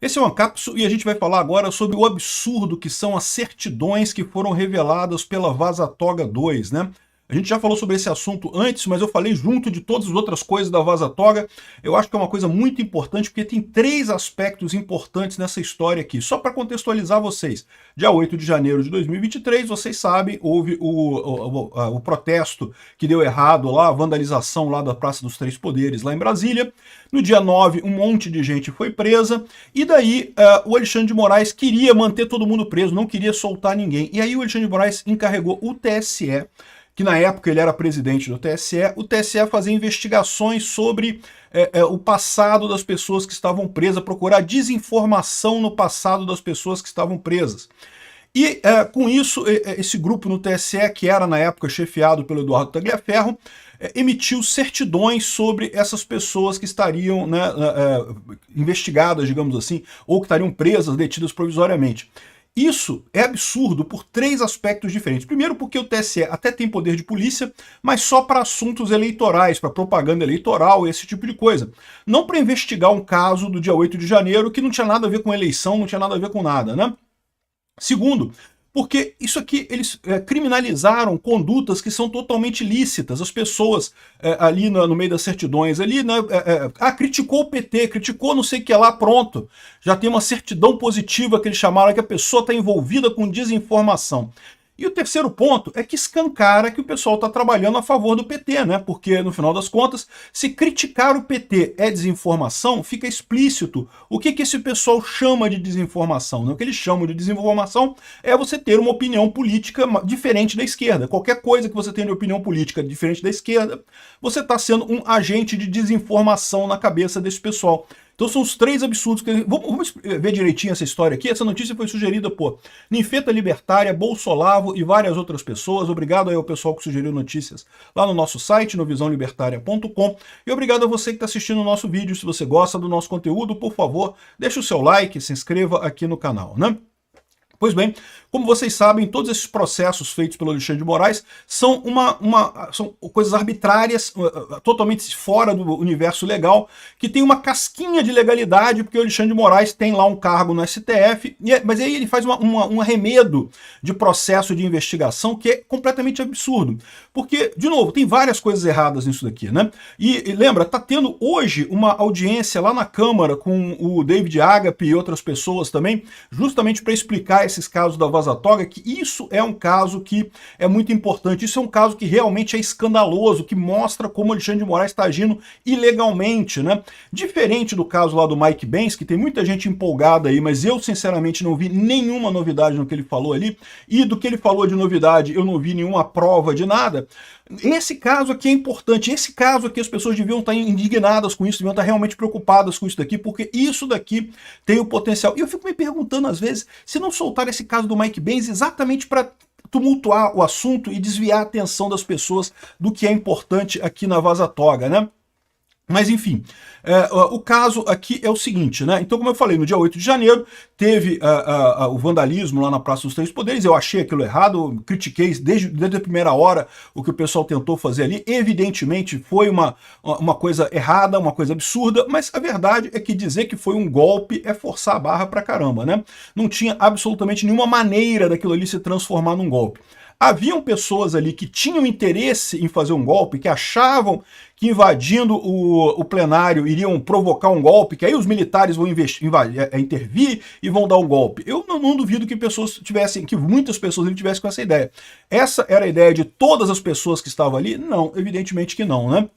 Esse é o Ancapsu e a gente vai falar agora sobre o absurdo que são as certidões que foram reveladas pela Vaza Toga 2, né? A gente já falou sobre esse assunto antes, mas eu falei junto de todas as outras coisas da Vaza Toga. Eu acho que é uma coisa muito importante, porque tem três aspectos importantes nessa história aqui. Só para contextualizar vocês, dia 8 de janeiro de 2023, vocês sabem, houve o protesto que deu errado lá, a vandalização lá da Praça dos Três Poderes, lá em Brasília. No dia 9, um monte de gente foi presa, e daí o Alexandre de Moraes queria manter todo mundo preso, não queria soltar ninguém. E aí o Alexandre de Moraes encarregou o TSE, que na época ele era presidente do TSE, o TSE fazer investigações sobre o passado das pessoas que estavam presas, procurar desinformação no passado das pessoas que estavam presas. E com isso, esse grupo no TSE, que era na época chefiado pelo Eduardo Tagliaferro, emitiu certidões sobre essas pessoas que estariam, né, investigadas, digamos assim, ou que estariam presas, detidas provisoriamente. Isso é absurdo por três aspectos diferentes. Primeiro, porque o TSE até tem poder de polícia, mas só para assuntos eleitorais, para propaganda eleitoral, esse tipo de coisa. Não para investigar um caso do dia 8 de janeiro que não tinha nada a ver com eleição, não tinha nada a ver com nada, né? Segundo, porque isso aqui, eles criminalizaram condutas que são totalmente lícitas. As pessoas ali no meio das certidões, ali, né, criticou o PT, criticou não sei o que lá, pronto. Já tem uma certidão positiva que eles chamaram que a pessoa está envolvida com desinformação. E o terceiro ponto é que escancara que o pessoal está trabalhando a favor do PT, né? Porque, no final das contas, se criticar o PT é desinformação, fica explícito o que esse pessoal chama de desinformação, né? O que eles chamam de desinformação é você ter uma opinião política diferente da esquerda. Qualquer coisa que você tenha de opinião política diferente da esquerda, você está sendo um agente de desinformação na cabeça desse pessoal. Então são os três absurdos. Vamos ver direitinho essa história aqui. Essa notícia foi sugerida por Ninfeta Libertária, Bolsolavo e várias outras pessoas. Obrigado aí ao pessoal que sugeriu notícias lá no nosso site, no visãolibertaria.com. E obrigado a você que está assistindo o nosso vídeo. Se você gosta do nosso conteúdo, por favor, deixe o seu like, se inscreva aqui no canal, né? Pois bem, como vocês sabem, todos esses processos feitos pelo Alexandre de Moraes são são coisas arbitrárias, totalmente fora do universo legal, que tem uma casquinha de legalidade, porque o Alexandre de Moraes tem lá um cargo no STF, mas aí ele faz um arremedo de processo de investigação que é completamente absurdo. Porque, de novo, tem várias coisas erradas nisso daqui, né? E lembra, tá tendo hoje uma audiência lá na Câmara com o David Agape e outras pessoas também, justamente para explicar esses casos da Vaza Toga, que isso é um caso que é muito importante, isso é um caso que realmente é escandaloso, que mostra como o Alexandre de Moraes está agindo ilegalmente, né? Diferente do caso lá do Mike Benz, que tem muita gente empolgada aí, mas eu sinceramente não vi nenhuma novidade no que ele falou ali, e do que ele falou de novidade eu não vi nenhuma prova de nada. Esse caso aqui é importante, esse caso aqui as pessoas deviam estar indignadas com isso, deviam estar realmente preocupadas com isso daqui, porque isso daqui tem o potencial. E eu fico me perguntando às vezes, se não soltar esse caso do Mike Benz exatamente para tumultuar o assunto e desviar a atenção das pessoas do que é importante aqui na Vaza Toga, né? Mas enfim, o caso aqui é o seguinte, né? Então, como eu falei, no dia 8 de janeiro teve o vandalismo lá na Praça dos Três Poderes. Eu achei aquilo errado, critiquei desde a primeira hora o que o pessoal tentou fazer ali. Evidentemente foi uma coisa errada, uma coisa absurda, mas a verdade é que dizer que foi um golpe é forçar a barra pra caramba, né? Não tinha absolutamente nenhuma maneira daquilo ali se transformar num golpe. Haviam pessoas ali que tinham interesse em fazer um golpe, que achavam que invadindo o plenário iriam provocar um golpe, que aí os militares vão intervir e vão dar um golpe. Eu não duvido que muitas pessoas ali tivessem com essa ideia. Essa era a ideia de todas as pessoas que estavam ali? Não, evidentemente que não, né?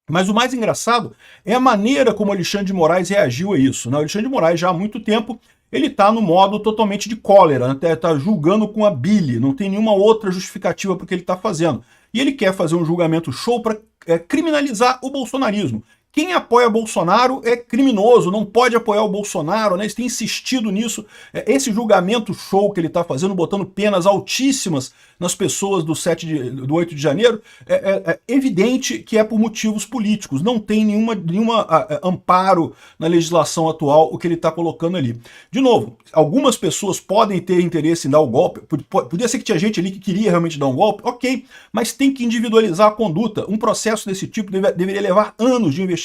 Mas o mais engraçado é a maneira como Alexandre de Moraes reagiu a isso, né? O Alexandre de Moraes já há muito tempo ele está no modo totalmente de cólera, né? Tá julgando com a bile, não tem nenhuma outra justificativa para o que ele está fazendo. E ele quer fazer um julgamento show para criminalizar o bolsonarismo. Quem apoia Bolsonaro é criminoso, não pode apoiar o Bolsonaro, né? Eles têm insistido nisso. Esse julgamento show que ele está fazendo, botando penas altíssimas nas pessoas do 8 de janeiro, é evidente que é por motivos políticos. Não tem nenhuma amparo na legislação atual o que ele está colocando ali. De novo, algumas pessoas podem ter interesse em dar o golpe. Podia ser que tinha gente ali que queria realmente dar um golpe, ok, mas tem que individualizar a conduta. Um processo desse tipo deveria levar anos de investigação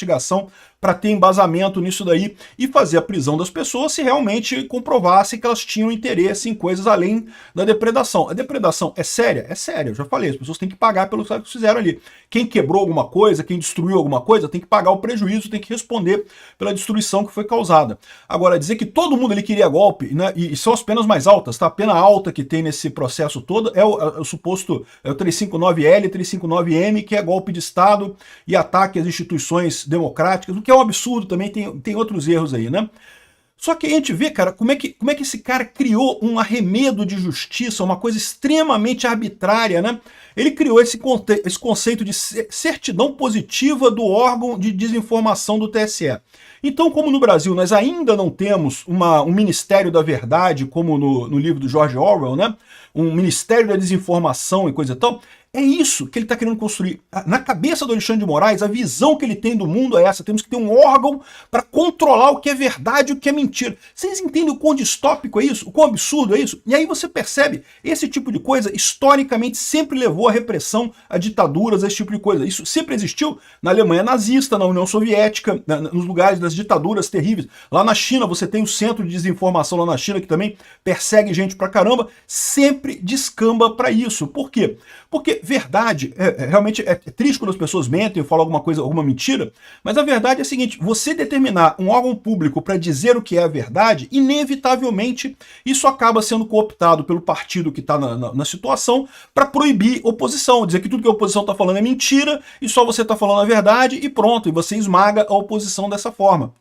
para ter embasamento nisso daí e fazer a prisão das pessoas se realmente comprovassem que elas tinham interesse em coisas além da depredação. A depredação é séria? É séria, eu já falei, as pessoas têm que pagar pelo que elas fizeram ali. Quem quebrou alguma coisa, quem destruiu alguma coisa, tem que pagar o prejuízo, tem que responder pela destruição que foi causada. Agora, dizer que todo mundo ali queria golpe, né, e são as penas mais altas, tá? A pena alta que tem nesse processo todo é o suposto o 359L, 359M, que é golpe de Estado e ataque às instituições democráticas, o que é um absurdo também, tem outros erros aí, né? Só que a gente vê, cara, como é que esse cara criou um arremedo de justiça, uma coisa extremamente arbitrária, né? Ele criou esse conceito de certidão positiva do órgão de desinformação do TSE. Então, como no Brasil nós ainda não temos um Ministério da Verdade, como no livro do George Orwell, né? Um Ministério da Desinformação e coisa e tal, é isso que ele está querendo construir. Na cabeça do Alexandre de Moraes, a visão que ele tem do mundo é essa. Temos que ter um órgão para controlar o que é verdade e o que é mentira. Vocês entendem o quão distópico é isso? O quão absurdo é isso? E aí você percebe, esse tipo de coisa historicamente sempre levou à repressão, a ditaduras, a esse tipo de coisa. Isso sempre existiu na Alemanha nazista, na União Soviética, nos lugares das ditaduras terríveis. Lá na China você tem o Centro de Desinformação lá na China, que também persegue gente pra caramba, sempre descamba para isso. Por quê? Porque verdade, realmente é triste quando as pessoas mentem ou falam alguma coisa, alguma mentira, mas a verdade é a seguinte, você determinar um órgão público para dizer o que é a verdade, inevitavelmente isso acaba sendo cooptado pelo partido que está na situação para proibir oposição, dizer que tudo que a oposição está falando é mentira e só você está falando a verdade e pronto, e você esmaga a oposição dessa forma.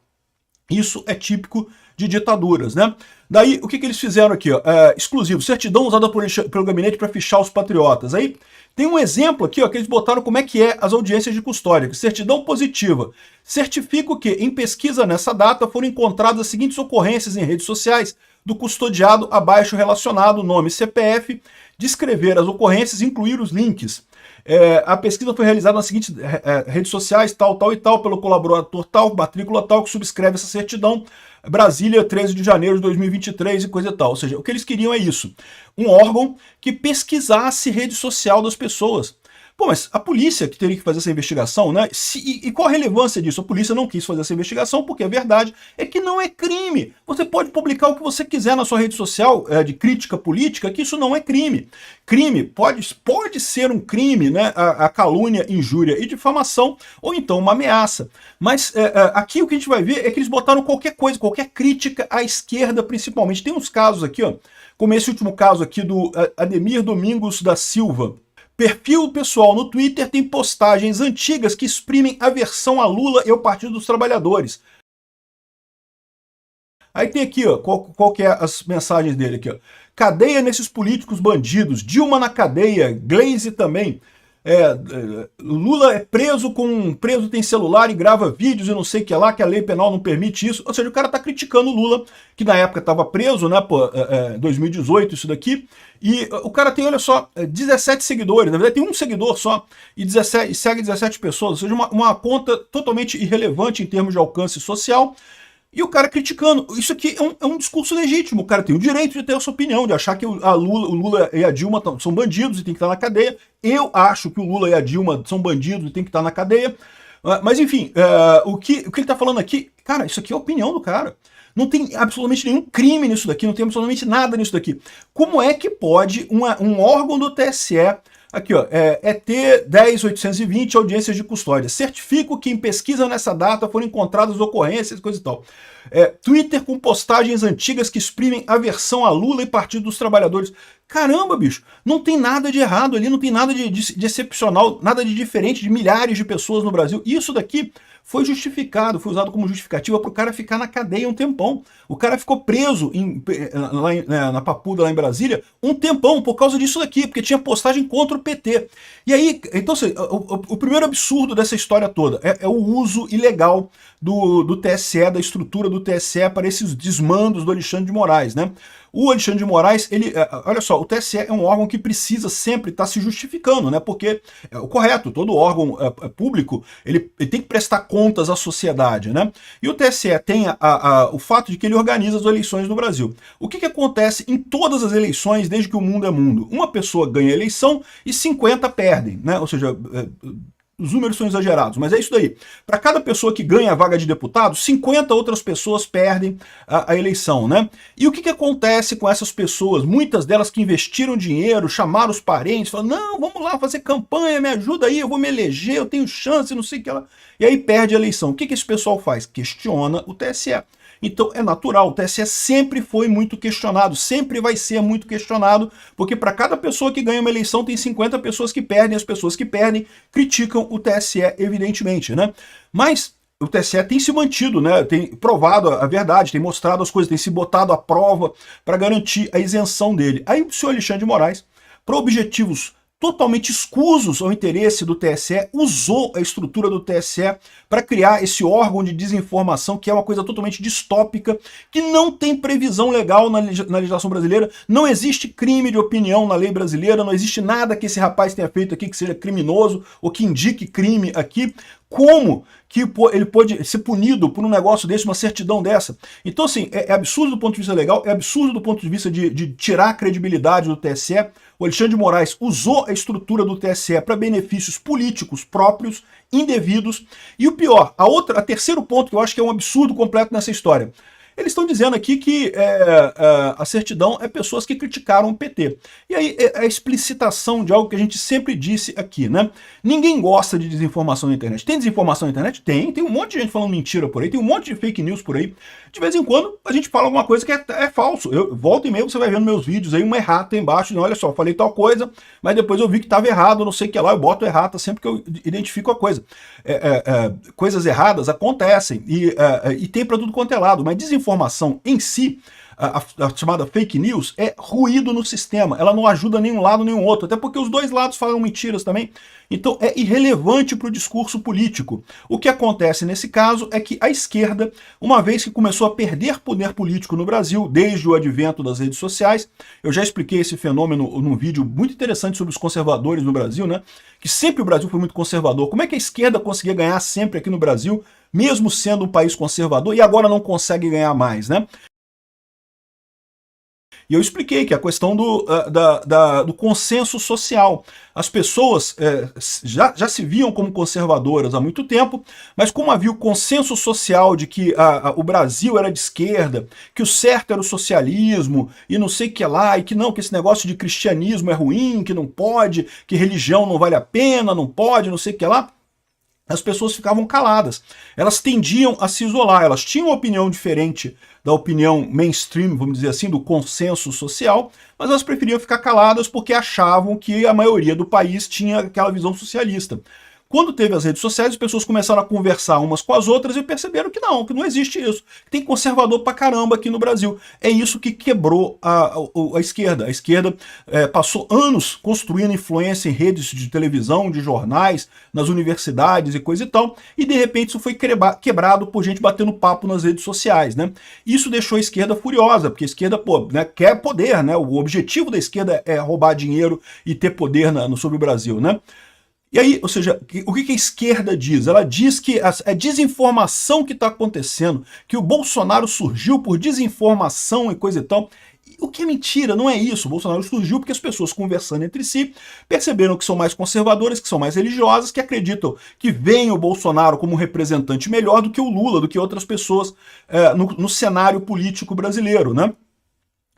Isso é típico de ditaduras, né? Daí, o que eles fizeram aqui? Ó? Exclusivo, certidão usada pelo gabinete para fichar os patriotas. Aí tem um exemplo aqui, ó, que eles botaram como é que é as audiências de custódia. Certidão positiva. Certifico que, em pesquisa nessa data, foram encontradas as seguintes ocorrências em redes sociais do custodiado abaixo relacionado, nome CPF, descrever as ocorrências e incluir os links. A pesquisa foi realizada nas seguintes redes sociais, tal e tal, pelo colaborador tal, matrícula tal, que subscreve essa certidão, Brasília, 13 de janeiro de 2023 e coisa e tal. Ou seja, o que eles queriam é isso, um órgão que pesquisasse rede social das pessoas. Pô, mas a polícia que teria que fazer essa investigação, né? E qual a relevância disso? A polícia não quis fazer essa investigação porque a verdade é que não é crime. Você pode publicar o que você quiser na sua rede social de crítica política, que isso não é crime. Crime pode ser um crime, né? A calúnia, injúria e difamação, ou então uma ameaça. Mas aqui o que a gente vai ver é que eles botaram qualquer coisa, qualquer crítica à esquerda principalmente. Tem uns casos aqui, ó, como esse último caso aqui do Ademir Domingos da Silva. Perfil pessoal no Twitter tem postagens antigas que exprimem aversão a Lula e ao Partido dos Trabalhadores. Aí tem aqui, ó, qual que é as mensagens dele aqui, ó. Cadeia nesses políticos bandidos, Dilma na cadeia, Glaze também. Lula é preso tem celular e grava vídeos e não sei o que lá, que a lei penal não permite isso. Ou seja, o cara tá criticando o Lula, que na época estava preso, né, 2018 isso daqui, e o cara tem, olha só, 17 seguidores, na verdade tem um seguidor só, e segue 17 pessoas, ou seja, uma conta totalmente irrelevante em termos de alcance social. E o cara criticando. Isso aqui é um discurso legítimo. O cara tem o direito de ter a sua opinião, de achar que o Lula e a Dilma são bandidos e tem que estar na cadeia. Eu acho que o Lula e a Dilma são bandidos e tem que estar na cadeia. Mas enfim, o que ele está falando aqui, cara, isso aqui é a opinião do cara. Não tem absolutamente nenhum crime nisso daqui, não tem absolutamente nada nisso daqui. Como é que pode um órgão do TSE... Aqui, ó, ET 10820, audiências de custódia. Certifico que em pesquisa nessa data foram encontradas ocorrências, coisa e tal. Twitter com postagens antigas que exprimem aversão a Lula e Partido dos Trabalhadores. Caramba, bicho, não tem nada de errado ali, não tem nada de excepcional, nada de diferente de milhares de pessoas no Brasil. Isso daqui foi justificado, foi usado como justificativa para o cara ficar na cadeia um tempão. O cara ficou preso na Papuda, lá em Brasília, um tempão por causa disso daqui, porque tinha postagem contra o PT. E aí, então, o primeiro absurdo dessa história toda é o uso ilegal do TSE, da estrutura do TSE para esses desmandos do Alexandre de Moraes, né? O Alexandre de Moraes, olha só, o TSE é um órgão que precisa sempre estar se justificando, né? Porque é o correto, todo órgão público, ele tem que prestar contas à sociedade, né? E o TSE tem o fato de que ele organiza as eleições no Brasil. O que acontece em todas as eleições, desde que o mundo é mundo? Uma pessoa ganha a eleição e 50 perdem, né? Ou seja, os números são exagerados, mas é isso daí. Para cada pessoa que ganha a vaga de deputado, 50 outras pessoas perdem a eleição, né? E o que acontece com essas pessoas? Muitas delas que investiram dinheiro, chamaram os parentes, falaram, não, vamos lá fazer campanha, me ajuda aí, eu vou me eleger, eu tenho chance, não sei o que lá. E aí perde a eleição. O que esse pessoal faz? Questiona o TSE. Então é natural, o TSE sempre foi muito questionado, sempre vai ser muito questionado, porque para cada pessoa que ganha uma eleição tem 50 pessoas que perdem, as pessoas que perdem criticam o TSE, evidentemente, né? Mas o TSE tem se mantido, né? Tem provado a verdade, tem mostrado as coisas, tem se botado à prova para garantir a isenção dele. Aí o senhor Alexandre de Moraes, para objetivos totalmente escusos ao interesse do TSE, usou a estrutura do TSE para criar esse órgão de desinformação, que é uma coisa totalmente distópica, que não tem previsão legal na legislação brasileira, não existe crime de opinião na lei brasileira, não existe nada que esse rapaz tenha feito aqui que seja criminoso ou que indique crime aqui. Como que ele pode ser punido por um negócio desse, uma certidão dessa? Então, assim, é absurdo do ponto de vista legal, é absurdo do ponto de vista de tirar a credibilidade do TSE. O Alexandre de Moraes usou a estrutura do TSE para benefícios políticos próprios, indevidos. E o pior, a terceiro ponto que eu acho que é um absurdo completo nessa história. Eles estão dizendo aqui que a certidão é pessoas que criticaram o PT. E aí é a explicitação de algo que a gente sempre disse aqui, né? Ninguém gosta de desinformação na internet. Tem desinformação na internet? Tem um monte de gente falando mentira por aí, tem um monte de fake news por aí. De vez em quando a gente fala alguma coisa que é falso. Eu volto e meio, você vai vendo meus vídeos aí, uma errata embaixo, olha só, falei tal coisa, mas depois eu vi que estava errado, não sei o que lá, eu boto errata sempre que eu identifico a coisa. Coisas erradas acontecem e tem para tudo quanto é lado, mas desinformação em si, a chamada fake news, é ruído no sistema, ela não ajuda nenhum lado nem o outro, até porque os dois lados falam mentiras também, então é irrelevante para o discurso político. O que acontece nesse caso é que a esquerda, uma vez que começou a perder poder político no Brasil, desde o advento das redes sociais, eu já expliquei esse fenômeno num vídeo muito interessante sobre os conservadores no Brasil, né? Que sempre o Brasil foi muito conservador. Como é que a esquerda conseguia ganhar sempre aqui no Brasil, mesmo sendo um país conservador, e agora não consegue ganhar mais, né? E eu expliquei que a questão do consenso social. As pessoas já se viam como conservadoras há muito tempo, mas como havia o consenso social de que o Brasil era de esquerda, que o certo era o socialismo, e não sei o que lá, e que não, que esse negócio de cristianismo é ruim, que não pode, que religião não vale a pena, não pode, não sei o que lá, as pessoas ficavam caladas. Elas tendiam a se isolar, elas tinham uma opinião diferente da opinião mainstream, vamos dizer assim, do consenso social, mas elas preferiam ficar caladas porque achavam que a maioria do país tinha aquela visão socialista. Quando teve as redes sociais, as pessoas começaram a conversar umas com as outras e perceberam que não existe isso. Tem conservador pra caramba aqui no Brasil. É isso que quebrou a esquerda. A esquerda passou anos construindo influência em redes de televisão, de jornais, nas universidades e coisa e tal, e de repente isso foi quebrado por gente batendo papo nas redes sociais, né? Isso deixou a esquerda furiosa, porque a esquerda quer poder, né? O objetivo da esquerda é roubar dinheiro e ter poder sobre o Brasil, né? E aí, ou seja, o que a esquerda diz? Ela diz que a desinformação que está acontecendo, que o Bolsonaro surgiu por desinformação e coisa e tal, o que é mentira, não é isso. O Bolsonaro surgiu porque as pessoas conversando entre si perceberam que são mais conservadoras, que são mais religiosas, que acreditam que veem o Bolsonaro como um representante melhor do que o Lula, do que outras pessoas no cenário político brasileiro, né?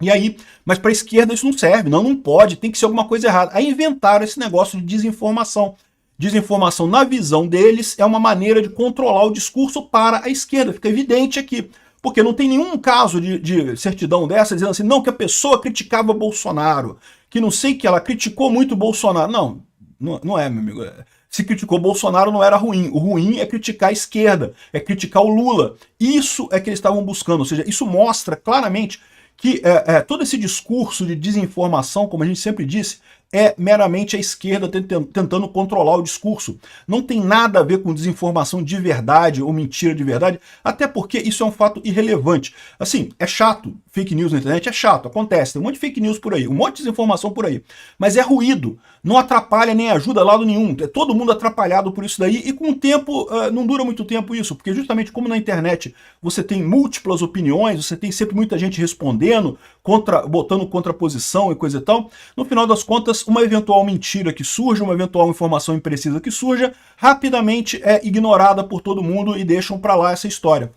E aí, mas para a esquerda isso não serve, não pode, tem que ser alguma coisa errada. Aí inventaram esse negócio de desinformação. Desinformação, na visão deles, é uma maneira de controlar o discurso para a esquerda, fica evidente aqui. Porque não tem nenhum caso de certidão dessa dizendo assim, não, que a pessoa criticava Bolsonaro, que não sei que ela criticou muito Bolsonaro. Não é, meu amigo. Se criticou Bolsonaro não era ruim. O ruim é criticar a esquerda, é criticar o Lula. Isso é que eles estavam buscando, ou seja, isso mostra claramente que todo esse discurso de desinformação, como a gente sempre disse, é meramente a esquerda tentando controlar o discurso. Não tem nada a ver com desinformação de verdade ou mentira de verdade, até porque isso é um fato irrelevante. Assim, é chato, fake news na internet é chato, acontece, tem um monte de fake news por aí, um monte de desinformação por aí, mas é ruído, não atrapalha nem ajuda a lado nenhum, é todo mundo atrapalhado por isso daí, e com o tempo, não dura muito tempo isso, porque justamente como na internet você tem múltiplas opiniões, você tem sempre muita gente respondendo, botando contraposição e coisa e tal, no final das contas, contas, uma eventual mentira que surja, uma eventual informação imprecisa que surja, rapidamente é ignorada por todo mundo e deixam para lá essa história.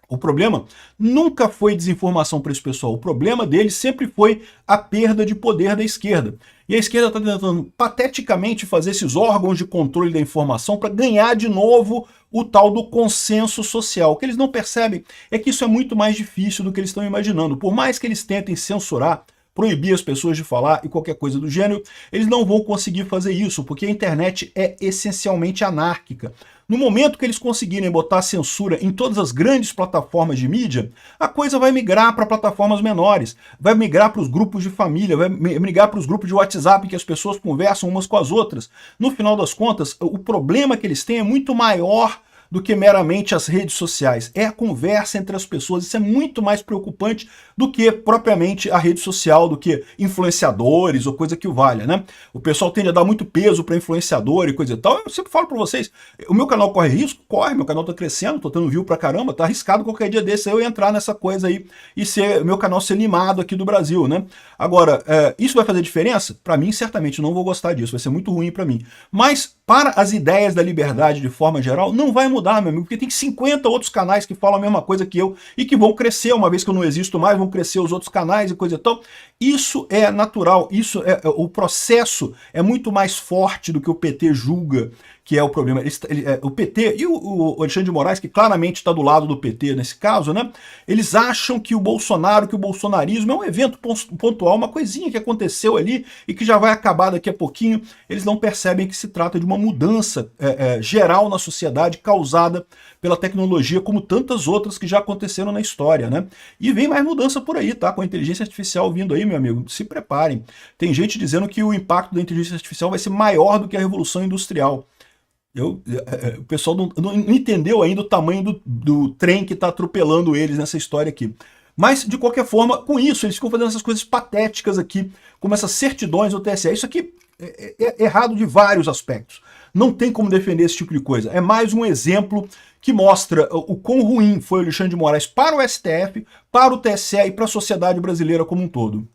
O problema nunca foi desinformação para esse pessoal. O problema deles sempre foi a perda de poder da esquerda. E a esquerda está tentando pateticamente fazer esses órgãos de controle da informação para ganhar de novo o tal do consenso social. O que eles não percebem é que isso é muito mais difícil do que eles estão imaginando. Por mais que eles tentem censurar, proibir as pessoas de falar e qualquer coisa do gênero, eles não vão conseguir fazer isso, porque a internet é essencialmente anárquica. No momento que eles conseguirem botar censura em todas as grandes plataformas de mídia, a coisa vai migrar para plataformas menores, vai migrar para os grupos de família, vai migrar para os grupos de WhatsApp que as pessoas conversam umas com as outras. No final das contas, o problema que eles têm é muito maior do que meramente as redes sociais. É a conversa entre as pessoas. Isso é muito mais preocupante do que propriamente a rede social, do que influenciadores ou coisa que o valha, né? O pessoal tende a dar muito peso para influenciador e coisa e tal. Eu sempre falo para vocês, o meu canal corre risco? Corre, meu canal tá crescendo, tô tendo view pra caramba, tá arriscado qualquer dia desse eu entrar nessa coisa aí e meu canal ser limado aqui do Brasil, né? Agora, isso vai fazer diferença? Para mim, certamente, não vou gostar disso, vai ser muito ruim para mim. Mas, para as ideias da liberdade de forma geral, não vai mudar, meu amigo, porque tem 50 outros canais que falam a mesma coisa que eu e que vão crescer, uma vez que eu não existo mais, vão crescer os outros canais e coisa e tal. Isso é natural, o processo é muito mais forte do que o PT julga que é o problema. O PT e o Alexandre de Moraes, que claramente está do lado do PT nesse caso, né? Eles acham que o Bolsonaro, que o bolsonarismo é um evento pontual, uma coisinha que aconteceu ali e que já vai acabar daqui a pouquinho. Eles não percebem que se trata de uma mudança geral na sociedade causada pela tecnologia, como tantas outras que já aconteceram na história, né? E vem mais mudança por aí, tá? Com a inteligência artificial vindo aí, meu amigo, se preparem. Tem gente dizendo que o impacto da inteligência artificial vai ser maior do que a Revolução Industrial. O pessoal não entendeu ainda o tamanho do trem que está atropelando eles nessa história aqui. Mas, de qualquer forma, com isso, eles ficam fazendo essas coisas patéticas aqui, como essas certidões do TSE. Isso aqui é errado de vários aspectos. Não tem como defender esse tipo de coisa. É mais um exemplo que mostra o quão ruim foi o Alexandre de Moraes para o STF, para o TSE e para a sociedade brasileira como um todo.